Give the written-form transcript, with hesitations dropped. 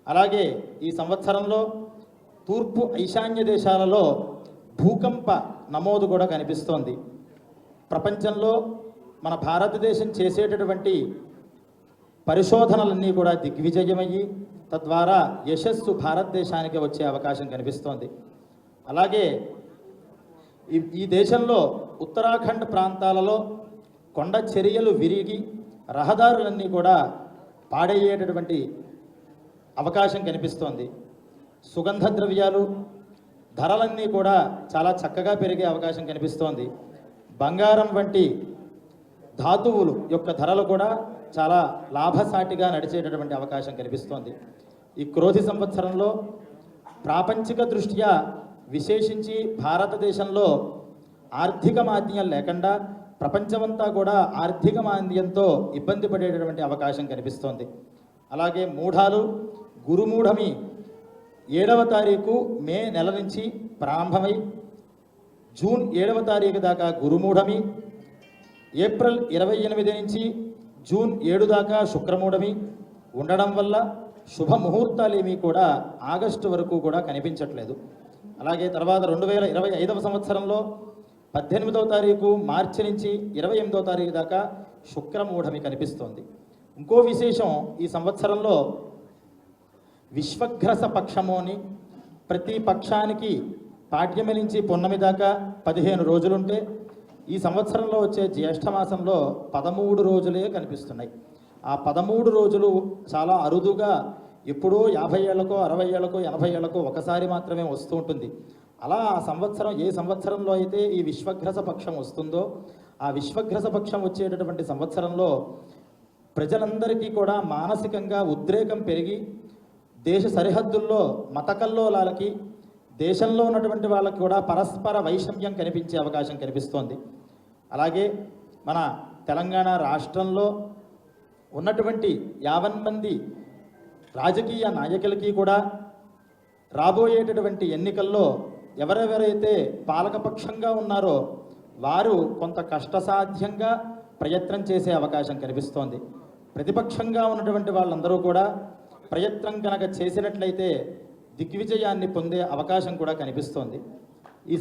అలాగే ఈ సంవత్సరంలో తూర్పు ఈశాన్య దేశాలలో భూకంప నమోదు కూడా కనిపిస్తోంది. ప్రపంచంలో మన భారతదేశం చేసేటటువంటి పరిశోధనలన్నీ కూడా దిగ్విజయమయ్యి తద్వారా యశస్సు భారతదేశానికి వచ్చే అవకాశం కనిపిస్తోంది. అలాగే ఈ దేశంలో ఉత్తరాఖండ్ ప్రాంతాలలో కొండ చర్యలు విరిగి రహదారులన్నీ కూడా పాడయ్యేటటువంటి అవకాశం కనిపిస్తోంది. సుగంధ ద్రవ్యాలు ధరలన్నీ కూడా చాలా చక్కగా పెరిగే అవకాశం కనిపిస్తోంది. బంగారం వంటి ధాతువులు యొక్క ధరలు కూడా చాలా లాభసాటిగా నడిచేటటువంటి అవకాశం కనిపిస్తోంది. ఈ క్రోధి సంవత్సరంలో ప్రాపంచిక దృష్ట్యా విశేషించి భారతదేశంలో ఆర్థిక మాంద్యం లేకుండా ప్రపంచమంతా కూడా ఆర్థిక మాంద్యంతో ఇబ్బంది పడేటటువంటి అవకాశం కనిపిస్తోంది. అలాగే మూఢాలు గురుమూఢమి 7వ తారీఖు మే నెల నుంచి ప్రారంభమై జూన్ 7వ తారీఖు దాకా గురుమూఢమి, ఏప్రిల్ 28 నుంచి జూన్ 7 దాకా శుక్రమూఢమి ఉండడం వల్ల శుభముహూర్తాలు ఏమీ కూడా ఆగస్టు వరకు కూడా కనిపించట్లేదు. అలాగే తర్వాత 2025వ సంవత్సరంలో 18వ తారీఖు మార్చి నుంచి 28వ తారీఖు దాకా శుక్రమూఢమి కనిపిస్తోంది. ఇంకో విశేషం, ఈ సంవత్సరంలో విశ్వగ్రస పక్షము అని ప్రతి పక్షానికి పాడ్యమి నుంచి పున్నమి దాకా 15 రోజులుంటే ఈ సంవత్సరంలో వచ్చే జ్యేష్ఠమాసంలో 13 రోజులే కనిపిస్తున్నాయి. ఆ 13 రోజులు చాలా అరుదుగా ఎప్పుడో 50 ఏళ్లకో 60 ఏళ్లకో 80 ఏళ్లకో ఒకసారి మాత్రమే వస్తూ ఉంటుంది. అలా ఆ సంవత్సరం ఏ సంవత్సరంలో అయితే ఈ విశ్వగ్రస పక్షం వస్తుందో ఆ విశ్వగ్రస పక్షం వచ్చేటటువంటి సంవత్సరంలో ప్రజలందరికీ కూడా మానసికంగా ఉద్రేకం పెరిగి దేశ సరిహద్దుల్లో మతకల్లోలాలకి దేశంలో ఉన్నటువంటి వాళ్ళకి కూడా పరస్పర వైషమ్యం కనిపించే అవకాశం కనిపిస్తోంది. అలాగే మన తెలంగాణ రాష్ట్రంలో ఉన్నటువంటి 50 మంది రాజకీయ నాయకులకి కూడా రాబోయేటటువంటి ఎన్నికల్లో ఎవరెవరైతే పాలకపక్షంగా ఉన్నారో వారు కొంత కష్టసాధ్యంగా ప్రయత్నం చేసే అవకాశం కనిపిస్తోంది. ప్రతిపక్షంగా ఉన్నటువంటి వాళ్ళందరూ కూడా ప్రయత్నం కనుక చేసినట్లయితే దిగ్విజయాన్ని పొందే అవకాశం కూడా కనిపిస్తోంది. ఈ